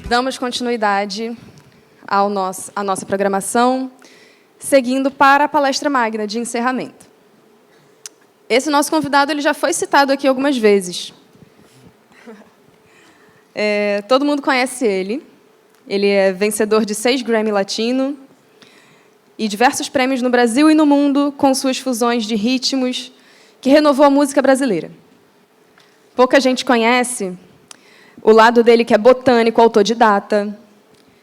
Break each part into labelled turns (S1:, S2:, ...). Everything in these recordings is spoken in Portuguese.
S1: Damos continuidade à nossa programação, seguindo para a palestra magna de encerramento. Esse nosso convidado ele já foi citado aqui algumas vezes. Todo mundo conhece ele. Ele é vencedor de 6 Grammy Latino e diversos prêmios no Brasil e no mundo com suas fusões de ritmos que renovou a música brasileira. Pouca gente conhece o lado dele que é botânico, autodidata,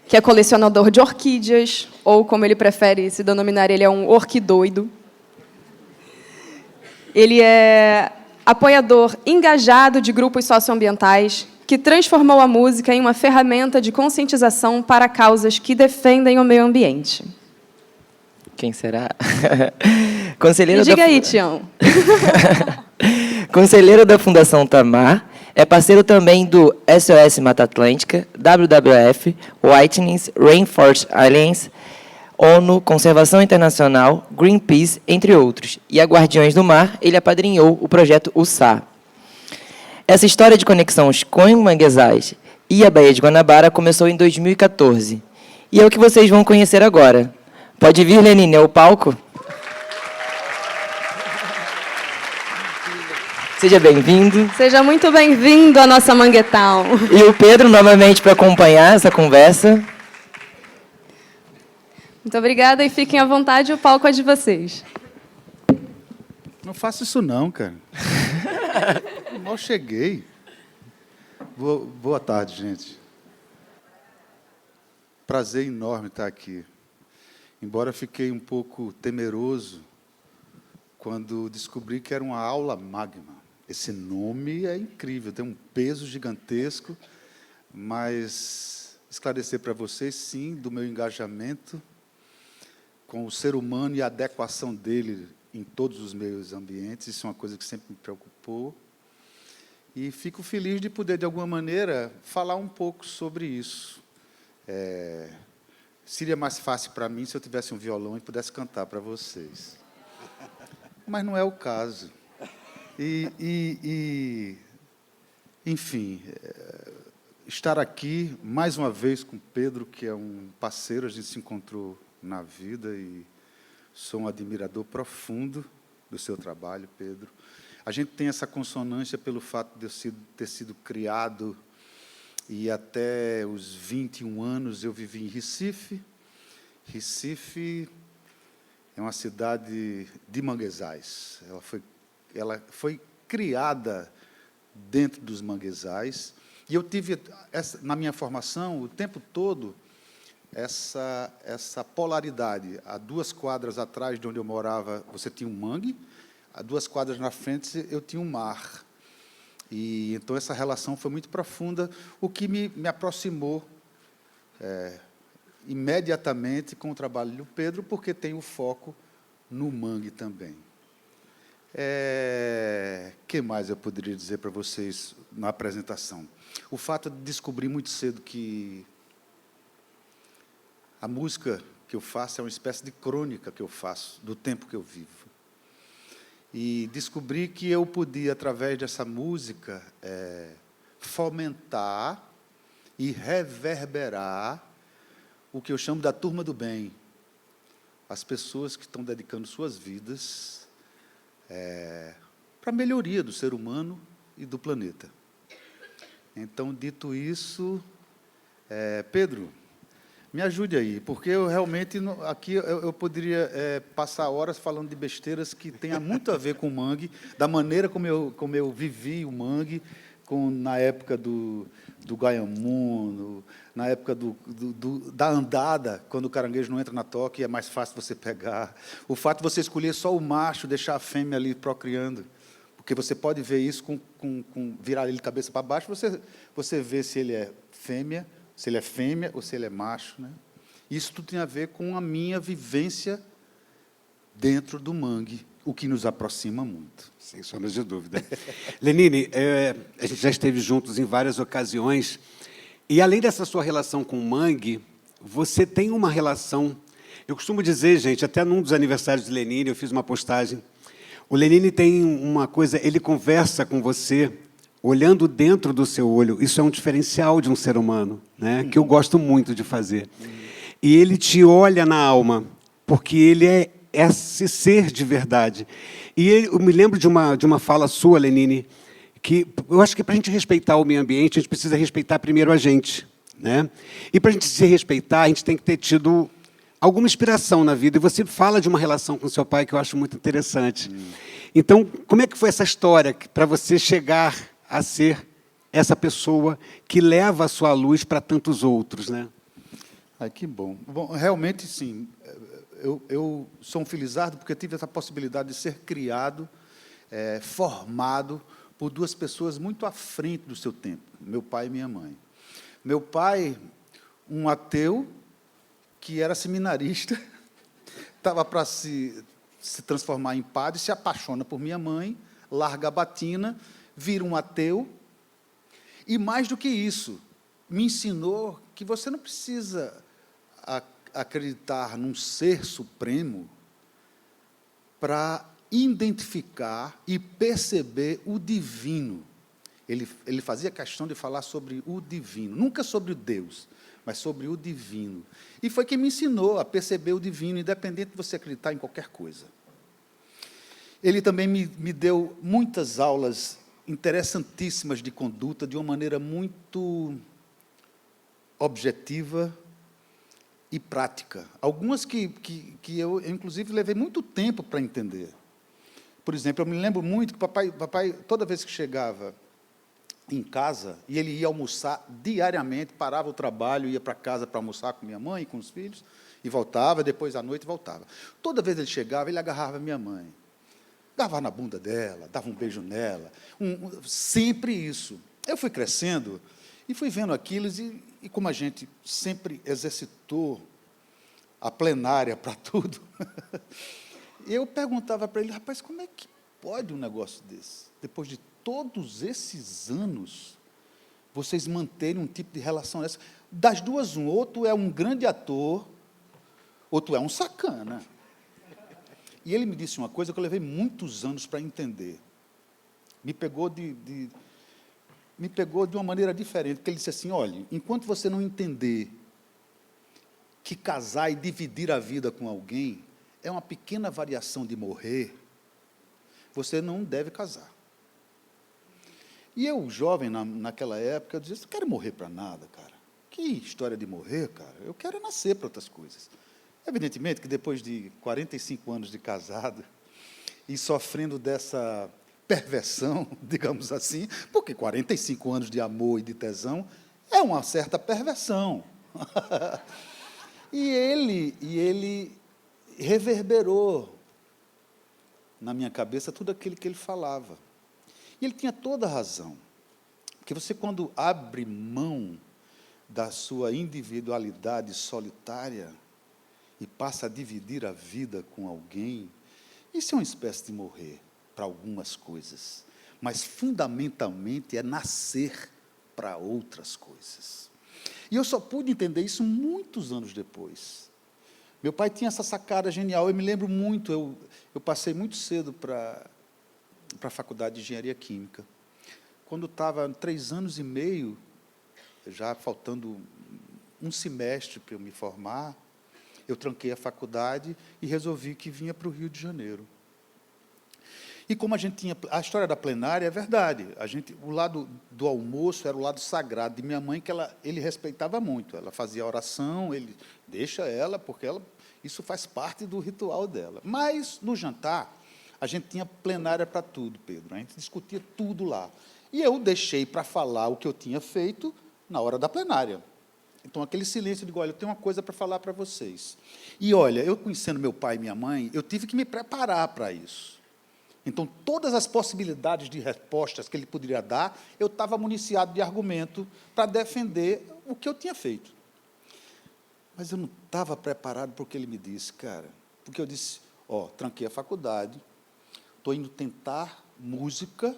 S1: que é colecionador de orquídeas, ou, como ele prefere se denominar, ele é um orquidoido. Ele é apoiador engajado de grupos socioambientais, que transformou a música em uma ferramenta de conscientização para causas que defendem o meio ambiente.
S2: Quem será? Conselheiro
S1: diga aí, Tião.
S2: Conselheiro da Fundação Tamar, é parceiro também do SOS Mata Atlântica, WWF, Whiteness, Rainforest Alliance, ONU, Conservação Internacional, Greenpeace, entre outros. E a Guardiões do Mar, ele apadrinhou o projeto USA. Essa história de conexões com os manguezais e a Baía de Guanabara começou em 2014. E é o que vocês vão conhecer agora. Pode vir, Lenine, ao palco? Seja bem-vindo.
S1: Seja muito bem-vindo à nossa Manguetown.
S2: E o Pedro, novamente, para acompanhar essa conversa.
S1: Muito obrigada e fiquem à vontade, o palco é de vocês.
S3: Não faça isso não, cara. Mal cheguei. Boa tarde, gente. Prazer enorme estar aqui. Embora fiquei um pouco temeroso quando descobri que era uma aula magna. Esse nome é incrível, tem um peso gigantesco, mas esclarecer para vocês, sim, do meu engajamento com o ser humano e a adequação dele em todos os meios ambientes, isso é uma coisa que sempre me preocupou. E fico feliz de poder, de alguma maneira, falar um pouco sobre isso. Seria mais fácil para mim se eu tivesse um violão e pudesse cantar para vocês. Mas não é o caso. Enfim, estar aqui, mais uma vez, com Pedro, que é um parceiro, a gente se encontrou na vida e sou um admirador profundo do seu trabalho, Pedro. A gente tem essa consonância pelo fato de eu ter sido criado e até os 21 anos eu vivi em Recife. Recife é uma cidade de manguezais. Ela foi criada dentro dos manguezais. E eu tive, na minha formação, o tempo todo, essa polaridade. A 2 quadras atrás de onde eu morava, você tinha um mangue. A 2 quadras na frente, eu tinha um mar. E, então, essa relação foi muito profunda, o que me aproximou imediatamente com o trabalho do Pedro, porque tem o foco no mangue também. Que mais eu poderia dizer para vocês na apresentação? O fato de descobrir muito cedo que a música que eu faço é uma espécie de crônica que eu faço do tempo que eu vivo. E descobri que eu podia, através dessa música, fomentar e reverberar o que eu chamo da turma do bem. As pessoas que estão dedicando suas vidas para a melhoria do ser humano e do planeta. Então, dito isso, Pedro, me ajude aí, porque eu realmente, aqui eu poderia passar horas falando de besteiras que tenham muito a ver com o mangue, da maneira como eu vivi o mangue, na época do Gaiamum, na época da andada, quando o caranguejo não entra na toca e é mais fácil você pegar. O fato de você escolher só o macho, deixar a fêmea ali procriando, porque você pode ver isso virar ele de cabeça para baixo, você vê se ele é fêmea ou se ele é macho, né? Isso tudo tem a ver com a minha vivência dentro do mangue, o que nos aproxima muito.
S4: Sem sombra de dúvida. Lenine, a gente já esteve juntos em várias ocasiões, e além dessa sua relação com o mangue, você tem uma relação... Eu costumo dizer, gente, até num dos aniversários de Lenine, eu fiz uma postagem, o Lenine tem uma coisa, ele conversa com você olhando dentro do seu olho. Isso é um diferencial de um ser humano, né? Que eu gosto muito de fazer. E ele te olha na alma, porque ele é esse ser de verdade. E eu me lembro de uma fala sua, Lenine, que eu acho que para a gente respeitar o meio ambiente, a gente precisa respeitar primeiro a gente, né? E para a gente se respeitar, a gente tem que ter tido alguma inspiração na vida. E você fala de uma relação com seu pai que eu acho muito interessante. Então, como é que foi essa história para você chegar a ser essa pessoa que leva a sua luz para tantos outros, né?
S3: Ai, que bom. Bom, realmente, sim. Eu sou um felizardo porque tive essa possibilidade de ser criado, formado por duas pessoas muito à frente do seu tempo, meu pai e minha mãe. Meu pai, um ateu, que era seminarista, estava para se transformar em padre, se apaixona por minha mãe, larga a batina, vira um ateu, e mais do que isso, me ensinou que você não precisa acreditar num ser supremo para identificar e perceber o divino. Ele fazia questão de falar sobre o divino, nunca sobre o Deus, mas sobre o divino. E foi quem me ensinou a perceber o divino, independente de você acreditar em qualquer coisa. Ele também me deu muitas aulas interessantíssimas de conduta, de uma maneira muito objetiva e prática. Algumas que eu, inclusive, levei muito tempo para entender. Por exemplo, eu me lembro muito que papai, toda vez que chegava em casa, e ele ia almoçar diariamente, parava o trabalho, ia para casa para almoçar com minha mãe e com os filhos, e voltava, depois à noite voltava. Toda vez que ele chegava, ele agarrava minha mãe, agarrava na bunda dela, dava um beijo nela, sempre isso. Eu fui crescendo e fui vendo aquilo, e como a gente sempre exercitou a plenária para tudo, eu perguntava para ele, rapaz, como é que pode um negócio desse? Depois de todos esses anos, vocês manterem um tipo de relação dessa? Das duas, ou tu é um grande ator, ou tu é um sacana. E ele me disse uma coisa que eu levei muitos anos para entender. Me pegou de uma maneira diferente, porque ele disse assim, olha, enquanto você não entender que casar e dividir a vida com alguém é uma pequena variação de morrer, você não deve casar. E eu, jovem, naquela época, eu dizia, não quero morrer para nada, cara. Que história de morrer, cara? Eu quero nascer para outras coisas. Evidentemente que depois de 45 anos de casado e sofrendo dessa perversão, digamos assim, porque 45 anos de amor e de tesão é uma certa perversão. E ele reverberou na minha cabeça tudo aquilo que ele falava. E ele tinha toda a razão. Porque você, quando abre mão da sua individualidade solitária e passa a dividir a vida com alguém, isso é uma espécie de morrer para algumas coisas, mas, fundamentalmente, é nascer para outras coisas. E eu só pude entender isso muitos anos depois. Meu pai tinha essa sacada genial, eu me lembro muito, eu passei muito cedo para a faculdade de engenharia química. Quando estava 3 anos e meio, já faltando um semestre para eu me formar, eu tranquei a faculdade e resolvi que vinha para o Rio de Janeiro. E como a gente tinha... A história da plenária é verdade. O lado do almoço era o lado sagrado de minha mãe, que ele respeitava muito. Ela fazia oração, ele deixa ela, porque isso faz parte do ritual dela. Mas, no jantar, a gente tinha plenária para tudo, Pedro. A gente discutia tudo lá. E eu deixei para falar o que eu tinha feito na hora da plenária. Então, aquele silêncio, eu digo, olha, eu tenho uma coisa para falar para vocês. E, olha, eu conhecendo meu pai e minha mãe, eu tive que me preparar para isso. Então, todas as possibilidades de respostas que ele poderia dar, eu estava municiado de argumento para defender o que eu tinha feito. Mas eu não estava preparado para o que ele me disse, cara. Porque eu disse, tranquei a faculdade, estou indo tentar música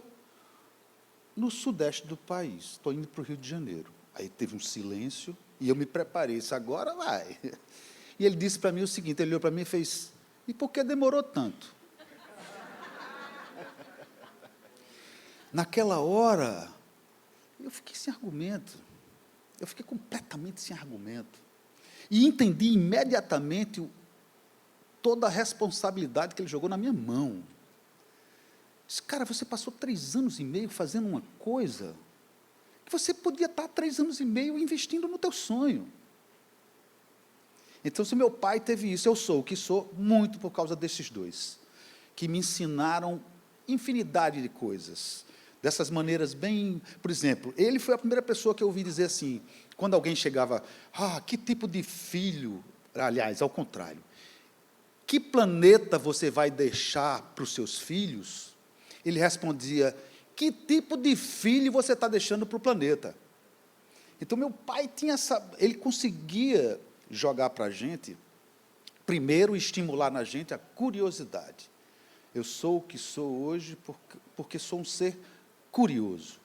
S3: no sudeste do país, estou indo para o Rio de Janeiro. Aí teve um silêncio e eu me preparei, disse, agora vai. E ele disse para mim o seguinte, ele olhou para mim e fez, e por que demorou tanto? Naquela hora, eu fiquei sem argumento. Eu fiquei completamente sem argumento. E entendi imediatamente toda a responsabilidade que ele jogou na minha mão. Disse, cara, você passou 3 anos e meio fazendo uma coisa que você podia estar 3 anos e meio investindo no teu sonho. Então, se meu pai teve isso, eu sou o que sou, muito por causa desses dois, que me ensinaram infinidade de coisas, dessas maneiras bem... Por exemplo, ele foi a primeira pessoa que eu ouvi dizer assim, quando alguém chegava, que tipo de filho... Aliás, ao contrário, que planeta você vai deixar para os seus filhos? Ele respondia, que tipo de filho você está deixando para o planeta? Então, meu pai tinha ele conseguia jogar para a gente, primeiro, estimular na gente a curiosidade. Eu sou o que sou hoje porque sou um ser curioso.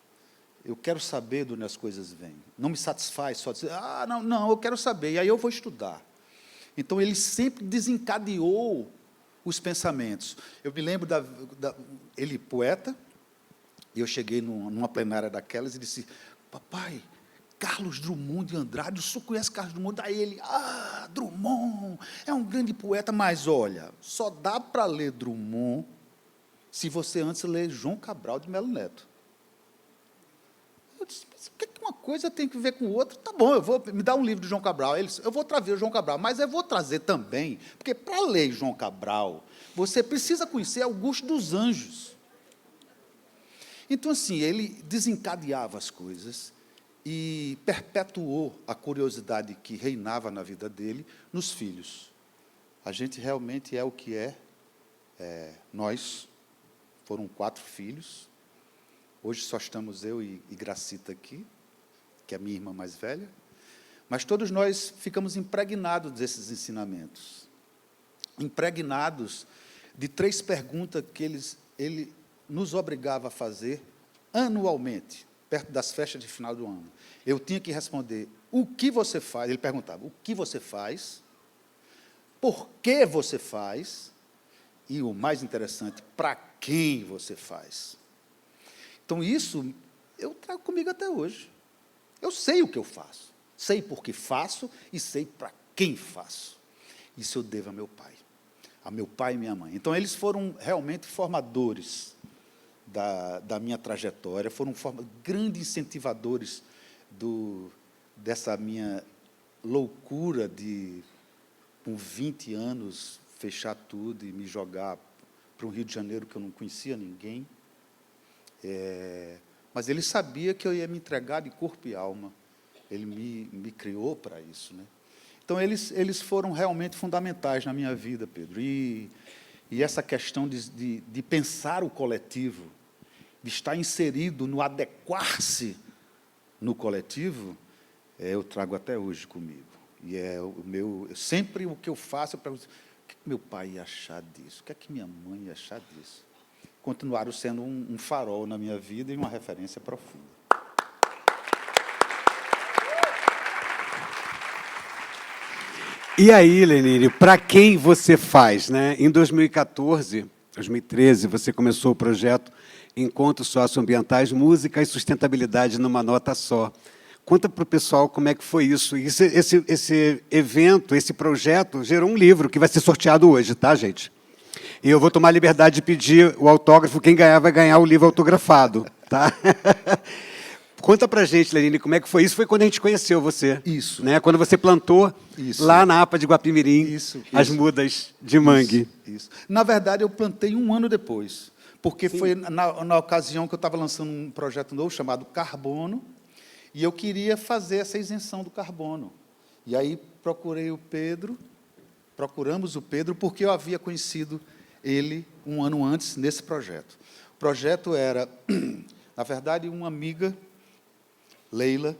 S3: Eu quero saber de onde as coisas vêm. Não me satisfaz só dizer, não, eu quero saber, e aí eu vou estudar. Então, ele sempre desencadeou os pensamentos. Eu me lembro ele poeta, e eu cheguei numa plenária daquelas e disse, papai, Carlos Drummond de Andrade, o senhor conhece Carlos Drummond? Daí ele, Drummond, é um grande poeta, mas, olha, só dá para ler Drummond se você antes ler João Cabral de Melo Neto. Eu disse, mas o que uma coisa tem que ver com outra? Tá bom, me dá um livro de João Cabral. Ele disse, eu vou trazer o João Cabral, mas eu vou trazer também, porque para ler João Cabral, você precisa conhecer Augusto dos Anjos. Então, assim, ele desencadeava as coisas e perpetuou a curiosidade que reinava na vida dele nos filhos. A gente realmente é o que é. Nós, foram 4 filhos. Hoje só estamos eu e Gracita aqui, que é a minha irmã mais velha. Mas todos nós ficamos impregnados desses ensinamentos. Impregnados de 3 perguntas que ele nos obrigava a fazer anualmente, perto das festas de final do ano. Eu tinha que responder, o que você faz? Ele perguntava, o que você faz? Por que você faz? E o mais interessante, para quem você faz? Então, isso eu trago comigo até hoje. Eu sei o que eu faço, sei por que faço e sei para quem faço. Isso eu devo a meu pai e minha mãe. Então, eles foram realmente formadores da minha trajetória, foram grandes incentivadores dessa minha loucura de, com 20 anos, fechar tudo e me jogar para um Rio de Janeiro que eu não conhecia ninguém. Mas ele sabia que eu ia me entregar de corpo e alma. Ele me criou para isso, né? Então, eles foram realmente fundamentais na minha vida, Pedro. E essa questão de pensar o coletivo, de estar inserido no adequar-se no coletivo, eu trago até hoje comigo. E sempre o que eu faço, eu pergunto, o que meu pai ia achar disso? O que é que minha mãe ia achar disso? Continuaram sendo um farol na minha vida e uma referência profunda.
S4: E aí, Lenine, para quem você faz, né? Em 2014, 2013, você começou o projeto Encontros Socioambientais, Música e Sustentabilidade numa Nota Só. Conta para o pessoal como é que foi isso. Esse evento, esse projeto, gerou um livro que vai ser sorteado hoje, tá, gente? E eu vou tomar a liberdade de pedir o autógrafo. Quem ganhar vai ganhar o livro autografado, tá? Conta para a gente, Lenine, como é que foi isso? Foi quando a gente conheceu você.
S3: Isso.
S4: Né? Quando você plantou lá na APA de Guapimirim as mudas de mangue.
S3: Isso. Na verdade, eu plantei 1 ano depois, porque foi na ocasião que eu estava lançando um projeto novo chamado Carbono, e eu queria fazer essa isenção do carbono. E aí procuramos o Pedro, porque eu havia conhecido ele 1 ano antes nesse projeto. O projeto era, na verdade, uma amiga, Leila,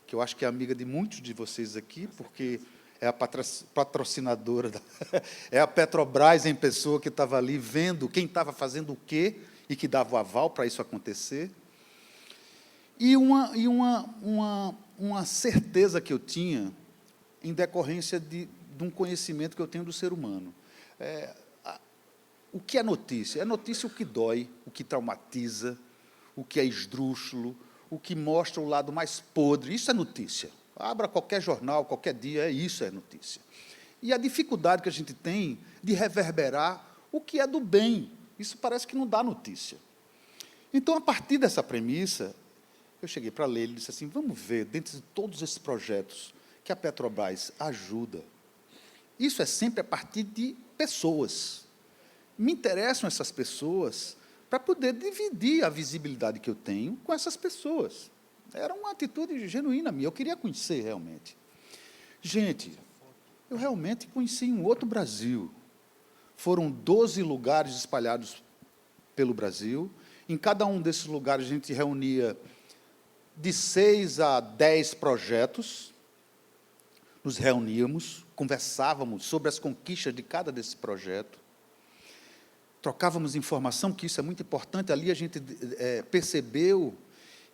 S3: que eu acho que é amiga de muitos de vocês aqui, porque é a patrocinadora, é a Petrobras em pessoa que estava ali vendo quem estava fazendo o quê e que dava o aval para isso acontecer. E uma certeza que eu tinha em decorrência de um conhecimento que eu tenho do ser humano. O que é notícia? É notícia o que dói, o que traumatiza, o que é esdrúxulo, o que mostra o lado mais podre. Isso é notícia. Abra qualquer jornal, qualquer dia, isso é notícia. E a dificuldade que a gente tem de reverberar o que é do bem. Isso parece que não dá notícia. Então, a partir dessa premissa, eu cheguei para ler, ele disse assim, vamos ver, dentro de todos esses projetos que a Petrobras ajuda, isso é sempre a partir de pessoas. Me interessam essas pessoas para poder dividir a visibilidade que eu tenho com essas pessoas. Era uma atitude genuína minha, eu queria conhecer realmente. Gente, eu realmente conheci um outro Brasil. Foram 12 lugares espalhados pelo Brasil. Em cada um desses lugares, a gente reunia de 6 a 10 projetos. Nos reuníamos, conversávamos sobre as conquistas de cada desse projeto. Trocávamos informação, que isso é muito importante. Ali a gente percebeu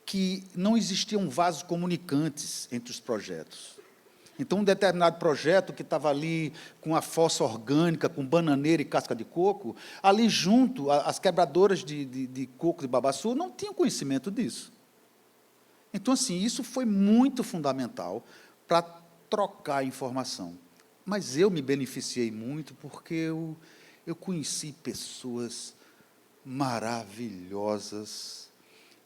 S3: que não existiam vasos comunicantes entre os projetos. Então, um determinado projeto que estava ali com a fossa orgânica, com bananeira e casca de coco, ali junto, as quebradoras de coco de babaçu não tinham conhecimento disso. Então, assim, isso foi muito fundamental para trocar informação. Mas eu me beneficiei muito porque eu conheci pessoas maravilhosas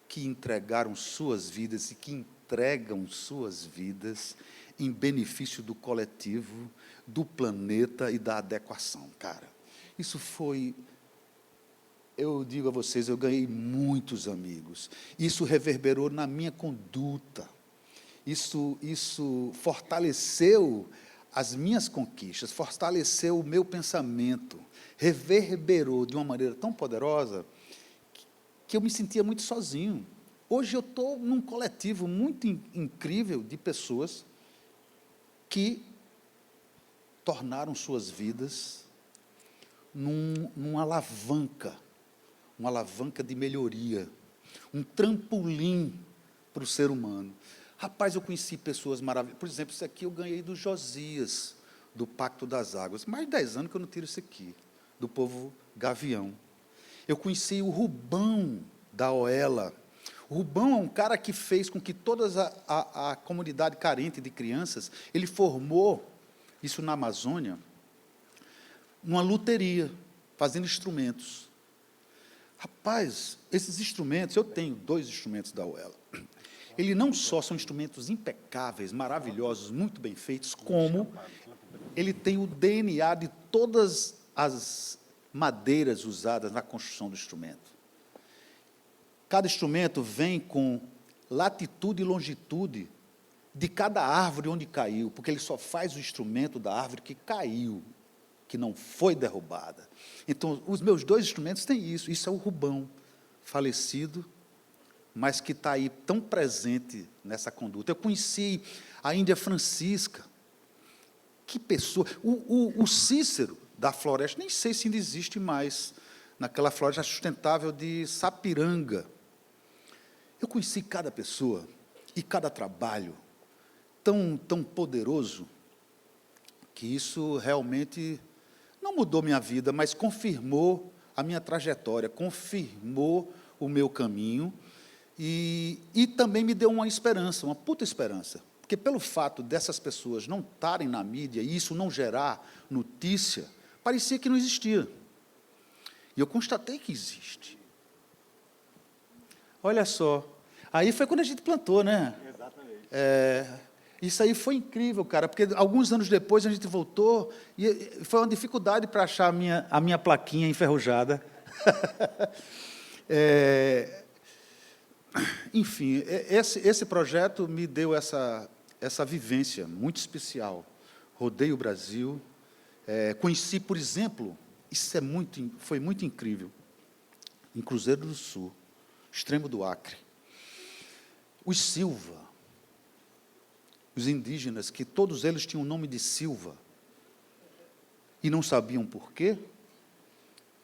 S3: que entregaram suas vidas e que entregam suas vidas em benefício do coletivo, do planeta e da adequação, cara. Isso foi... Eu digo a vocês, eu ganhei muitos amigos. Isso reverberou na minha conduta. Isso fortaleceu as minhas conquistas, fortaleceu o meu pensamento, reverberou de uma maneira tão poderosa que eu me sentia muito sozinho. Hoje eu estou num coletivo muito incrível de pessoas que tornaram suas vidas numa alavanca de melhoria, um trampolim para o ser humano. Rapaz, eu conheci pessoas maravilhosas. Por exemplo, isso aqui eu ganhei do Josias, do Pacto das Águas. Mais de 10 anos que eu não tiro isso aqui, do povo Gavião. Eu conheci o Rubão, da Oela. O Rubão é um cara que fez com que toda a comunidade carente de crianças, ele formou, isso na Amazônia, uma luteria, fazendo instrumentos. Rapaz, esses instrumentos, eu tenho 2 instrumentos da Oela. Eles não só são instrumentos impecáveis, maravilhosos, muito bem feitos, como ele tem o DNA de todas as madeiras usadas na construção do instrumento. Cada instrumento vem com latitude e longitude de cada árvore onde caiu, porque ele só faz o instrumento da árvore que caiu, que não foi derrubada. Então, os meus 2 instrumentos têm isso. Isso é o Rubão, falecido, mas que está aí tão presente nessa conduta. Eu conheci a Índia Francisca. Que pessoa! O Cícero, da floresta, nem sei se ainda existe mais, naquela floresta sustentável de Sapiranga. Eu conheci cada pessoa e cada trabalho tão poderoso que isso realmente não mudou minha vida, mas confirmou a minha trajetória, confirmou o meu caminho e também me deu uma esperança, uma puta esperança. Porque pelo fato dessas pessoas não estarem na mídia e isso não gerar notícia, parecia que não existia. E eu constatei que existe. Olha só. Aí foi quando a gente plantou, né? Exatamente. Isso aí foi incrível, cara, porque alguns anos depois a gente voltou e foi uma dificuldade para achar a minha plaquinha enferrujada. Enfim, esse projeto me deu essa vivência muito especial. Rodei o Brasil, conheci, por exemplo, isso foi muito incrível, em Cruzeiro do Sul, extremo do Acre, os Silva, os indígenas, que todos eles tinham o nome de Silva, e não sabiam por quê,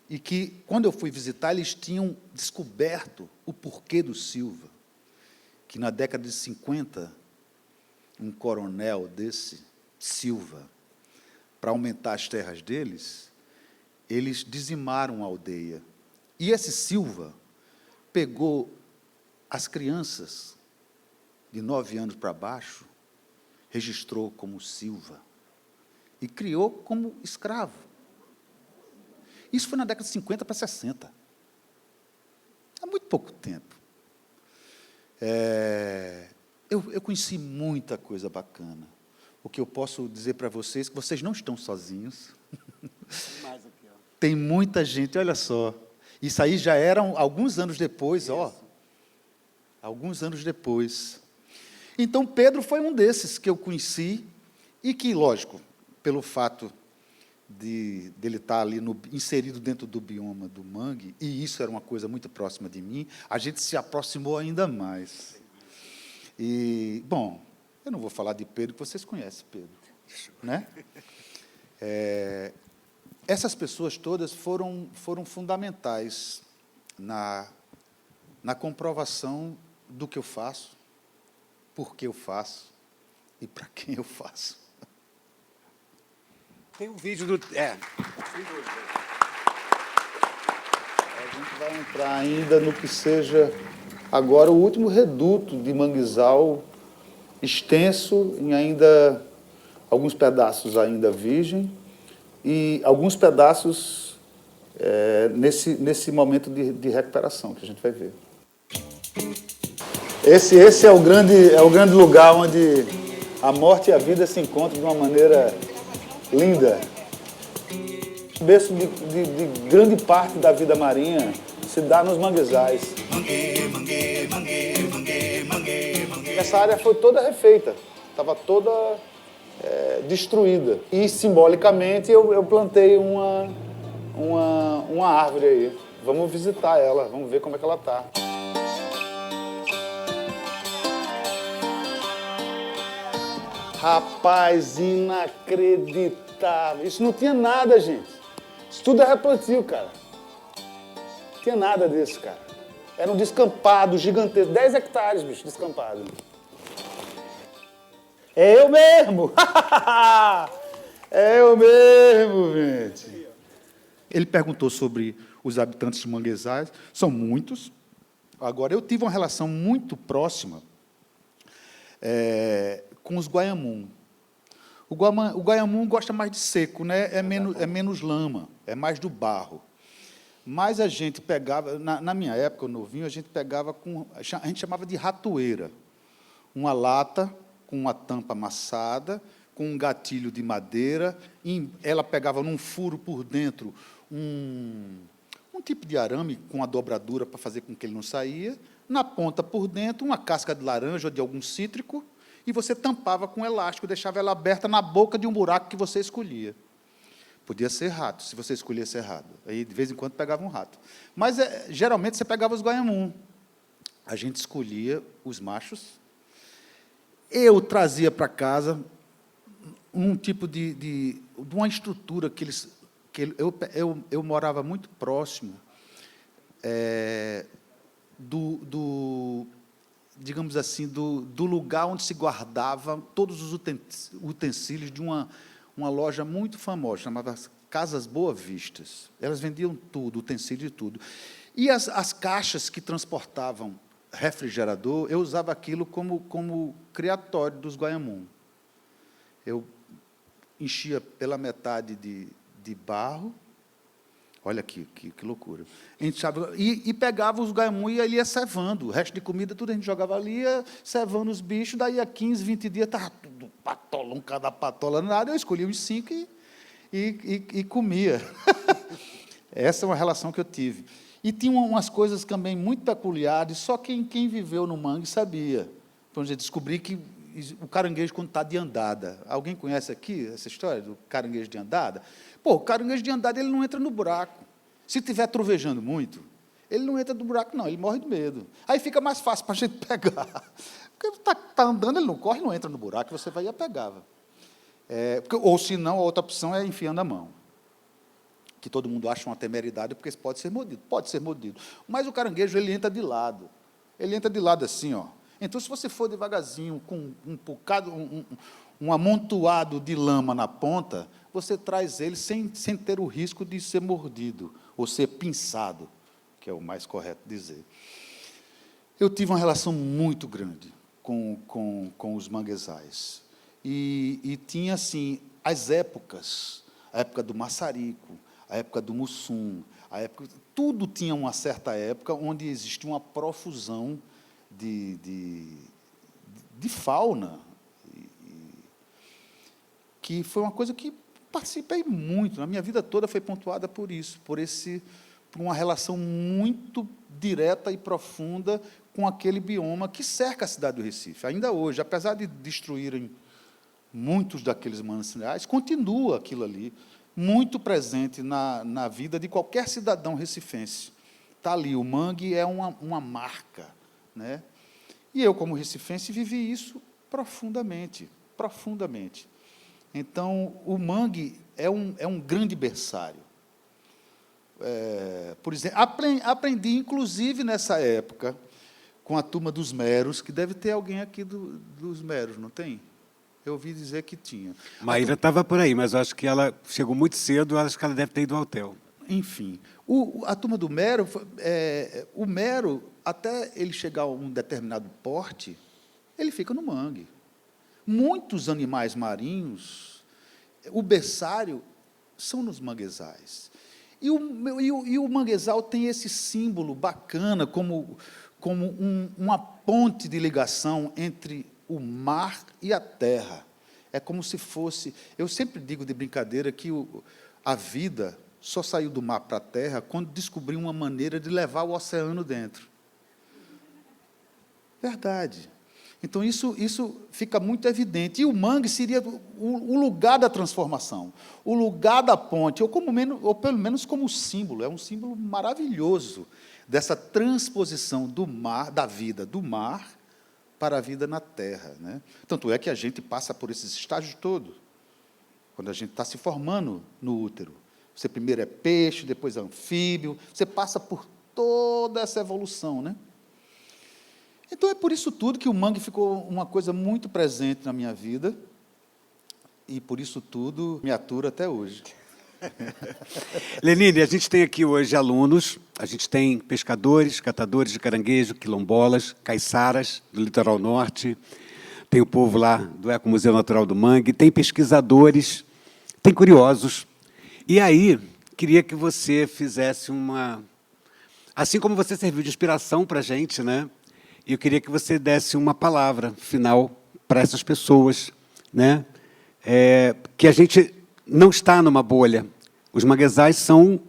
S3: e que, quando eu fui visitar, eles tinham descoberto o porquê do Silva, que na década de 50, um coronel desse, Silva, para aumentar as terras deles, eles dizimaram a aldeia. E esse Silva pegou as crianças de 9 anos para baixo, registrou como Silva e criou como escravo. Isso foi na década de 50 para 60. Há muito pouco tempo. Eu conheci muita coisa bacana. O que eu posso dizer para vocês é que vocês não estão sozinhos. Tem muita gente, olha só. Isso aí já eram alguns anos depois, ó. Alguns anos depois. Então, Pedro foi um desses que eu conheci e que, lógico, pelo fato dele estar ali inserido dentro do bioma do mangue, e isso era uma coisa muito próxima de mim, a gente se aproximou ainda mais. E, bom, eu não vou falar de Pedro, que vocês conhecem Pedro, né? Essas pessoas todas foram fundamentais na comprovação do que eu faço, por que eu faço e para quem eu faço.
S4: Tem um vídeo do...
S3: A gente vai entrar ainda no que seja agora o último reduto de manguezal extenso, em ainda alguns pedaços ainda virgem e alguns pedaços nesse momento de recuperação que a gente vai ver. Esse é o grande lugar onde a morte e a vida se encontram de uma maneira linda. O berço de grande parte da vida marinha se dá nos manguezais. Essa área foi toda refeita, estava toda destruída. E, simbolicamente, eu plantei uma árvore aí. Vamos visitar ela, vamos ver como é que ela está. Rapaz, inacreditável. Isso não tinha nada, gente. Isso tudo é replantio, cara. Não tinha nada disso, cara. Era um descampado gigantesco. 10 hectares, bicho, descampado. É eu mesmo! É eu mesmo, gente. Ele perguntou sobre os habitantes de manguezais. São muitos. Agora, eu tive uma relação muito próxima com os guaiamum. O guaiamum gosta mais de seco, né? É menos lama, é mais do barro. Mas a gente pegava, na minha época, novinho, a gente pegava a gente chamava de ratoeira. Uma lata com uma tampa amassada, com um gatilho de madeira, e ela pegava num furo por dentro um tipo de arame com uma dobradura para fazer com que ele não saía, na ponta por dentro uma casca de laranja ou de algum cítrico, e você tampava com elástico, deixava ela aberta na boca de um buraco que você escolhia. Podia ser rato, se você escolhesse errado. Aí, de vez em quando, pegava um rato. Mas, geralmente, você pegava os guaiamum. A gente escolhia os machos. Eu trazia para casa um tipo de uma estrutura que eles... Eu morava muito próximo digamos assim, do lugar onde se guardava todos os utensílios de uma loja muito famosa, chamada Casas Boa Vistas. Elas vendiam tudo, utensílio e tudo. E as caixas que transportavam refrigerador, eu usava aquilo como criatório dos guaiamum. Eu enchia pela metade de barro. Olha aqui, que loucura. E pegava os guaiamum e ele ia cevando. O resto de comida, tudo a gente jogava ali, ia cevando os bichos. Daí, a 15, 20 dias, estava tudo patolão, cada patola, nada. Eu escolhia uns 5 e comia. Essa é uma relação que eu tive. E tinha umas coisas também muito peculiares, só quem viveu no mangue sabia. Então, eu descobri que o caranguejo, quando está de andada... Alguém conhece aqui essa história do caranguejo de andada? Pô, o caranguejo de andada, ele não entra no buraco. Se estiver trovejando muito, ele não entra no buraco, não, ele morre de medo. Aí fica mais fácil para a gente pegar. Porque está andando, ele não corre, não entra no buraco, você vai e a pegava. Ou, se não, a outra opção é enfiando a mão. Que todo mundo acha uma temeridade, porque isso pode ser mordido. Pode ser mordido. Mas o caranguejo, ele entra de lado. Ele entra de lado assim, ó. Então, se você for devagarzinho, com um amontoado de lama na ponta, você traz ele sem ter o risco de ser mordido, ou ser pinçado, que é o mais correto dizer. Eu tive uma relação muito grande com os manguezais. E tinha, assim, as épocas, a época do maçarico, a época do mussum, a época, tudo tinha uma certa época onde existia uma profusão de fauna, que foi uma coisa que participei muito, na minha vida toda foi pontuada por isso, por uma relação muito direta e profunda com aquele bioma que cerca a cidade do Recife. Ainda hoje, apesar de destruírem muitos daqueles mananciais, continua aquilo ali, muito presente na vida de qualquer cidadão recifense. Está ali, o mangue é uma marca, né? E eu, como recifense, vivi isso profundamente, profundamente. Então, o mangue é um grande berçário. Por exemplo, aprendi, inclusive, nessa época, com a turma dos Meros, que deve ter alguém aqui dos Meros, não tem? Eu ouvi dizer que tinha.
S4: Maíra estava por aí, mas eu acho que ela chegou muito cedo, acho que ela deve ter ido ao hotel.
S3: Enfim, a turma do Mero, o Mero, até ele chegar a um determinado porte, ele fica no mangue. Muitos animais marinhos, o berçário são nos manguezais. E o manguezal tem esse símbolo bacana, como uma ponte de ligação entre o mar e a terra. É como se fosse... Eu sempre digo de brincadeira que a vida só saiu do mar para a terra quando descobriu uma maneira de levar o oceano dentro. Verdade. Então, isso fica muito evidente. E o mangue seria o lugar da transformação, o lugar da ponte, ou pelo menos como símbolo. É um símbolo maravilhoso dessa transposição do mar, da vida do mar para a vida na terra, né? Tanto é que a gente passa por esses estágios todos, quando a gente está se formando no útero. Você primeiro é peixe, depois é anfíbio, você passa por toda essa evolução, né? Então, é por isso tudo que o mangue ficou uma coisa muito presente na minha vida, e por isso tudo me atura até hoje.
S4: Lenine, a gente tem aqui hoje alunos, a gente tem pescadores, catadores de caranguejo, quilombolas, caiçaras do litoral norte, tem o povo lá do Ecomuseu Natural do Mangue, tem pesquisadores, tem curiosos. E aí, queria que você fizesse uma... Assim como você serviu de inspiração para a gente, né? Eu queria que você desse uma palavra final para essas pessoas, né? Que a gente não está numa bolha. Os manguezais são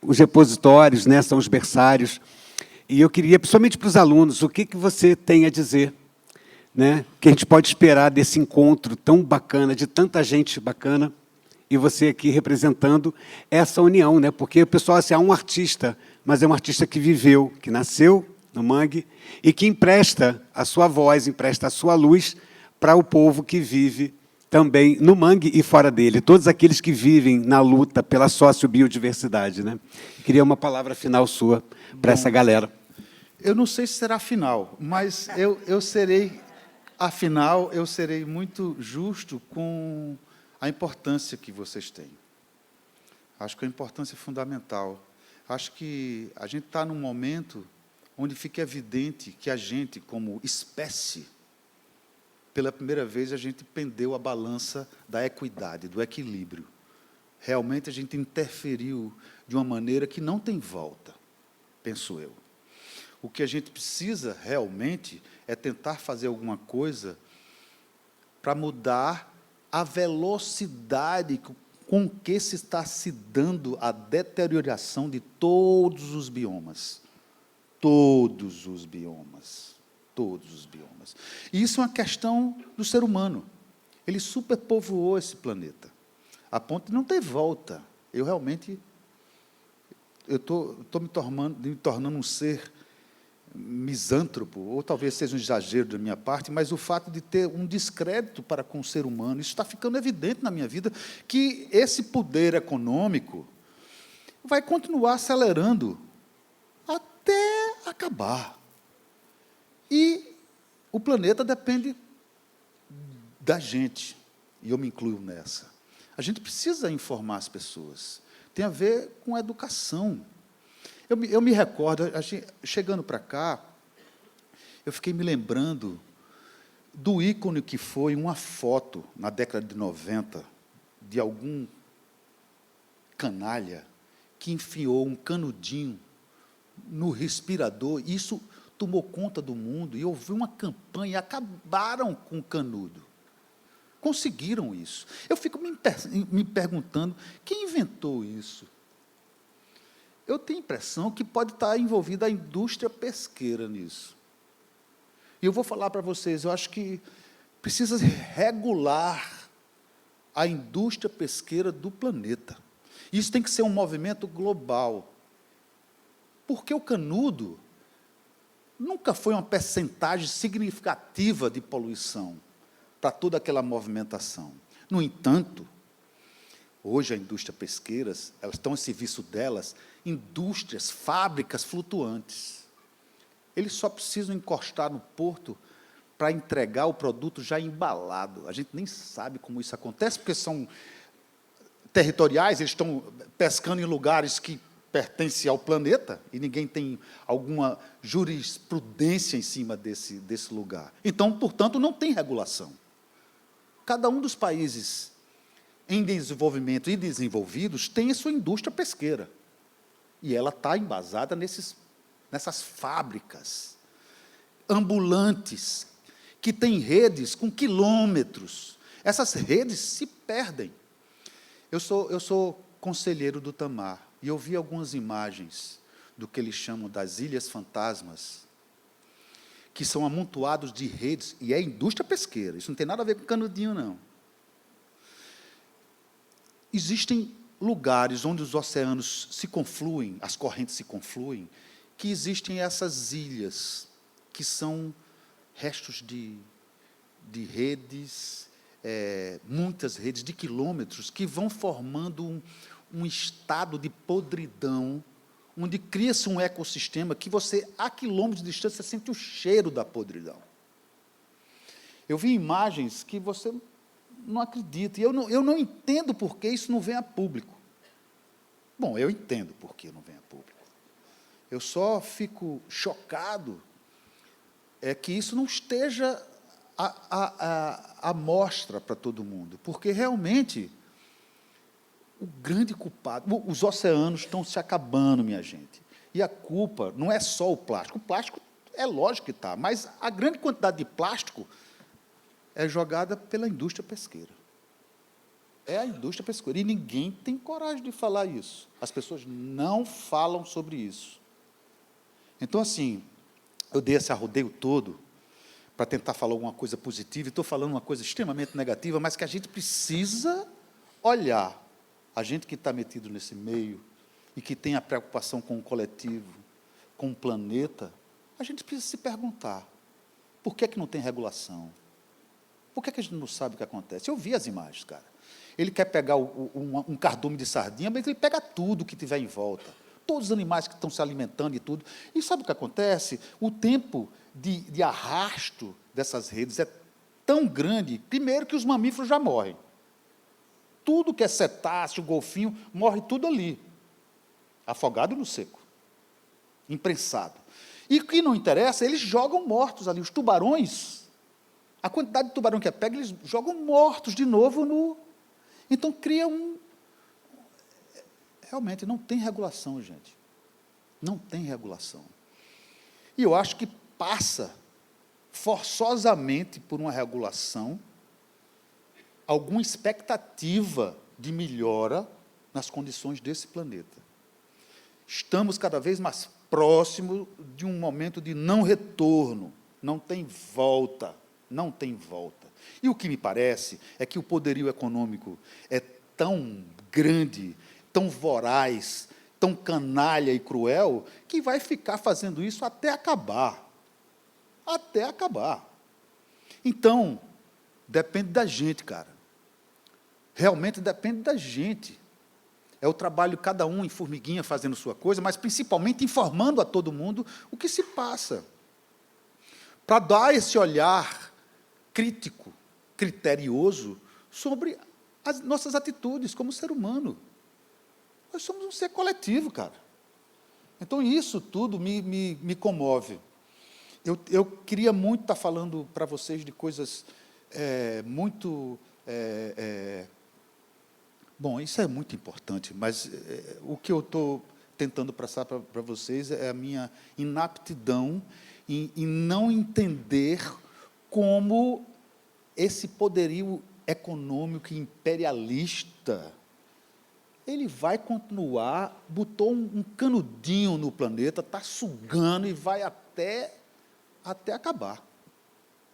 S4: os repositórios, né? São os berçários. E eu queria, principalmente para os alunos, o que você tem a dizer, né? Que a gente pode esperar desse encontro tão bacana, de tanta gente bacana, e você aqui representando essa união, né? Porque o pessoal, assim, é um artista, mas é um artista que viveu, que nasceu no mangue, e que empresta a sua voz, empresta a sua luz para o povo que vive também no mangue e fora dele, todos aqueles que vivem na luta pela sociobiodiversidade, né? Queria uma palavra final sua para essa galera.
S3: Eu não sei se será final, mas eu serei, afinal, eu serei muito justo com a importância que vocês têm. Acho que a importância é fundamental. Acho que a gente está num momento onde fica evidente que a gente, como espécie, pela primeira vez, a gente pendeu a balança da equidade, do equilíbrio. Realmente, a gente interferiu de uma maneira que não tem volta, penso eu. O que a gente precisa, realmente, é tentar fazer alguma coisa para mudar a velocidade com que se está se dando a deterioração de todos os biomas. Todos os biomas. Todos os biomas. E isso é uma questão do ser humano. Ele superpovoou esse planeta, a ponto de não ter volta. Eu realmente estou me tornando um ser misântropo, ou talvez seja um exagero da minha parte, mas o fato de ter um descrédito para com o ser humano, isso está ficando evidente na minha vida, que esse poder econômico vai continuar acelerando até acabar. E o planeta depende da gente, e eu me incluo nessa. A gente precisa informar as pessoas. Tem a ver com a educação. Eu me recordo, chegando para cá, eu fiquei me lembrando do ícone que foi uma foto, na década de 90, de algum canalha que enfiou um canudinho no respirador. Isso tomou conta do mundo, e houve uma campanha, e acabaram com o canudo. Conseguiram isso. Eu fico me perguntando, quem inventou isso? Eu tenho a impressão que pode estar envolvida a indústria pesqueira nisso. E eu vou falar para vocês, eu acho que precisa regular a indústria pesqueira do planeta. Isso tem que ser um movimento global. Porque o canudo nunca foi uma percentagem significativa de poluição para toda aquela movimentação. No entanto, hoje a indústria pesqueira, elas estão a serviço delas, indústrias, fábricas flutuantes. Eles só precisam encostar no porto para entregar o produto já embalado. A gente nem sabe como isso acontece, porque são territoriais, eles estão pescando em lugares que pertencem ao planeta, e ninguém tem alguma jurisprudência em cima desse lugar. Então, portanto, não tem regulação. Cada um dos países em desenvolvimento e desenvolvidos tem a sua indústria pesqueira. E ela está embasada nessas fábricas ambulantes, que têm redes com quilômetros. Essas redes se perdem. Eu sou conselheiro do Tamar, e eu vi algumas imagens do que eles chamam das ilhas fantasmas, que são amontoados de redes, e é indústria pesqueira, isso não tem nada a ver com canudinho, não. Existem lugares onde os oceanos se confluem, as correntes se confluem, que existem essas ilhas, que são restos de redes, muitas redes de quilômetros, que vão formando um estado de podridão, onde cria-se um ecossistema que você, a quilômetros de distância, você sente o cheiro da podridão. Eu vi imagens que você não acredita, e eu não entendo por que isso não vem a público. Bom, eu entendo por que não vem a público. Eu só fico chocado que isso não esteja à mostra para todo mundo, porque realmente o grande culpado, os oceanos estão se acabando, minha gente, e a culpa não é só o plástico é lógico que está, mas a grande quantidade de plástico é jogada pela indústria pesqueira. É a indústria pesqueira, e ninguém tem coragem de falar isso. As pessoas não falam sobre isso. Então, assim, eu dei esse arrodeio todo para tentar falar alguma coisa positiva, e estou falando uma coisa extremamente negativa, mas que a gente precisa olhar. A gente que está metido nesse meio e que tem a preocupação com o coletivo, com o planeta, a gente precisa se perguntar, por que é que não tem regulação? Por que é que a gente não sabe o que acontece? Eu vi as imagens, cara. Ele quer pegar um cardume de sardinha, mas ele pega tudo que tiver em volta. Todos os animais que estão se alimentando e tudo. E sabe o que acontece? O tempo de arrasto dessas redes é tão grande, primeiro, que os mamíferos já morrem. Tudo que é cetáceo, golfinho, morre tudo ali, afogado no seco, imprensado. E o que não interessa, eles jogam mortos ali. Os tubarões, a quantidade de tubarão que é pega, eles jogam mortos de novo no... Então, cria Realmente, não tem regulação, gente. Não tem regulação. E eu acho que passa forçosamente por uma regulação, alguma expectativa de melhora nas condições desse planeta. Estamos cada vez mais próximos de um momento de não retorno, não tem volta, não tem volta. E o que me parece é que o poderio econômico é tão grande, tão voraz, tão canalha e cruel, que vai ficar fazendo isso até acabar. Até acabar. Então, depende da gente, cara. Realmente depende da gente. É o trabalho de cada um em formiguinha fazendo sua coisa, mas principalmente informando a todo mundo o que se passa. Para dar esse olhar crítico, criterioso, sobre as nossas atitudes como ser humano. Nós somos um ser coletivo, cara. Então, isso tudo me comove. eu queria muito estar falando para vocês de coisas muito... Bom, isso é muito importante, mas o que eu estou tentando passar para vocês é a minha inaptidão em não entender como esse poderio econômico e imperialista ele vai continuar, botou um canudinho no planeta, está sugando e vai até acabar.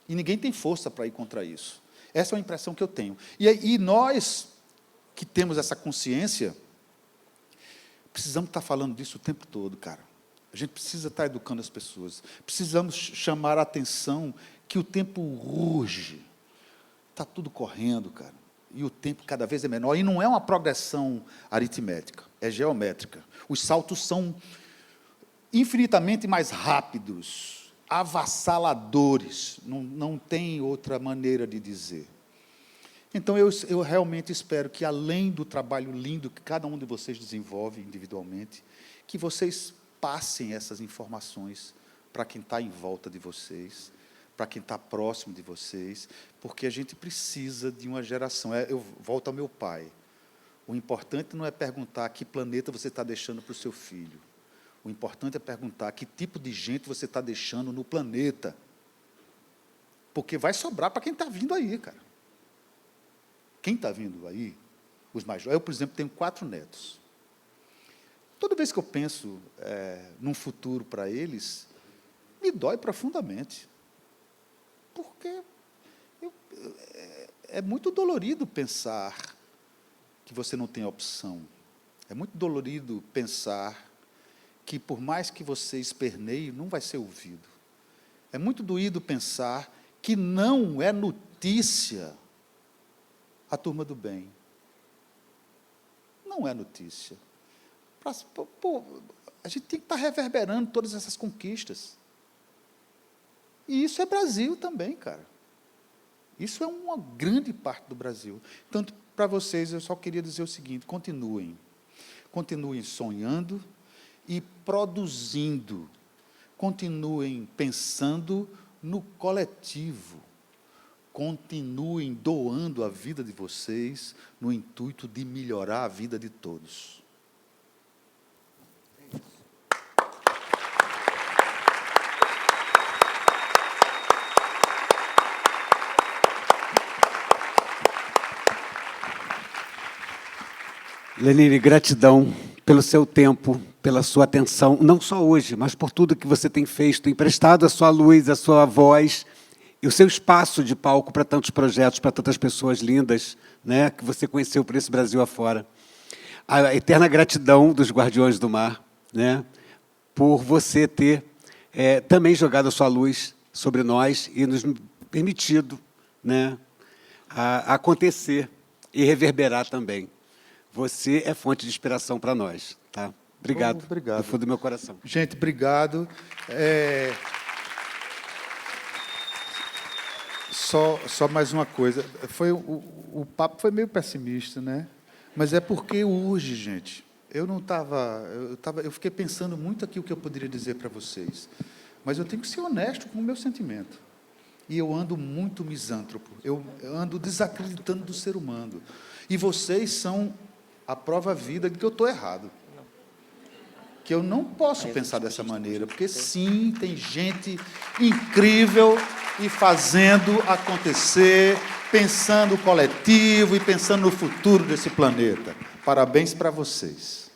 S3: E ninguém tem força para ir contra isso. Essa é a impressão que eu tenho. E nós, que temos essa consciência, precisamos estar falando disso o tempo todo, cara. A gente precisa estar educando as pessoas. Precisamos chamar a atenção que o tempo urge. Está tudo correndo, cara. E o tempo cada vez é menor. E não é uma progressão aritmética, é geométrica. Os saltos são infinitamente mais rápidos, avassaladores. Não tem outra maneira de dizer. Então, eu realmente espero que, além do trabalho lindo que cada um de vocês desenvolve individualmente, que vocês passem essas informações para quem está em volta de vocês, para quem está próximo de vocês, porque a gente precisa de uma geração. Eu volto ao meu pai. O importante não é perguntar que planeta você está deixando para o seu filho. O importante é perguntar que tipo de gente você está deixando no planeta. Porque vai sobrar para quem está vindo aí, cara. Quem está vindo aí, os mais jovens... Eu, por exemplo, tenho 4 netos. Toda vez que eu penso num futuro para eles, me dói profundamente. Porque é muito dolorido pensar que você não tem opção. É muito dolorido pensar que, por mais que você esperneie, não vai ser ouvido. É muito doído pensar que não é notícia a turma do bem. Não é notícia. A gente tem que estar reverberando todas essas conquistas. E isso é Brasil também, cara. Isso é uma grande parte do Brasil. Então, para vocês, eu só queria dizer o seguinte: continuem. Continuem sonhando e produzindo. Continuem pensando no coletivo. Continuem doando a vida de vocês no intuito de melhorar a vida de todos.
S4: Lenine, gratidão pelo seu tempo, pela sua atenção, não só hoje, mas por tudo que você tem feito, emprestado a sua luz, a sua voz e o seu espaço de palco para tantos projetos, para tantas pessoas lindas, né, que você conheceu por esse Brasil afora. A eterna gratidão dos Guardiões do Mar, né, por você ter também jogado a sua luz sobre nós e nos permitido, né, a acontecer e reverberar também. Você é fonte de inspiração para nós. Tá? Obrigado,
S3: obrigado.
S4: Do fundo do meu coração.
S3: Gente, obrigado. Só mais uma coisa. O papo foi meio pessimista, né? Mas é porque urge, gente. Eu fiquei pensando muito aqui o que eu poderia dizer para vocês. Mas eu tenho que ser honesto com o meu sentimento. E eu ando muito misântropo. Eu ando desacreditando do ser humano. E vocês são a prova viva de que eu estou errado. Que eu não posso pensar dessa maneira, porque, sim, tem gente incrível e fazendo acontecer, pensando coletivo e pensando no futuro desse planeta. Parabéns para vocês.